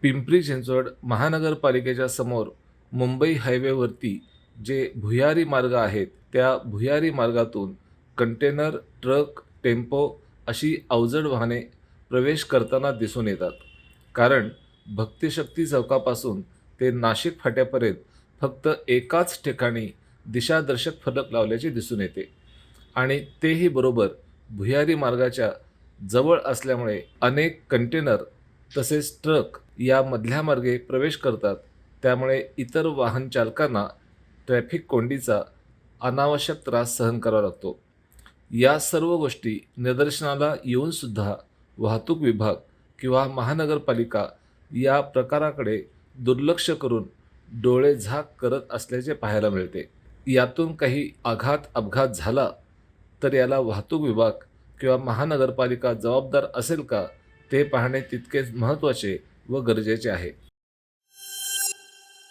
पिंपरी चिंचवड महानगरपालिकेच्या समोर मुंबई हायवेवरती जे भुयारी मार्ग आहेत, त्या भुयारी मार्गातून कंटेनर, ट्रक, टेम्पो अशी अवजड वाहने प्रवेश करताना दिसून येतात. कारण भक्तिशक्ती चौकापासून ते नाशिक फाट्यापर्यंत फक्त एकाच ठिकाणी दिशादर्शक फलक लावल्याचे दिसून येते आणि तेही बरोबर भुयारी मार्गाच्या जवळ असल्यामुळे अनेक कंटेनर तसेच ट्रक या मधल्या मार्गे प्रवेश करतात. त्यामुळे इतर वाहन चालकांना ट्रॅफिक कोंडीचा अनावश्यक त्रास सहन करावा लागतो. या सर्व गोष्टी निदर्शनाला येऊनसुद्धा वाहतूक विभाग किंवा महानगरपालिका या प्रकाराकडे दुर्लक्ष करून डोळे झाक करत असल्याचे पाहायला मिळते. यातून काही अपघात झाला तर याला वाहतूक विभाग किंवा महानगरपालिका जबाबदार असेल का, ते पाहणे तितकेच महत्त्वाचे व गरजेचे आहे.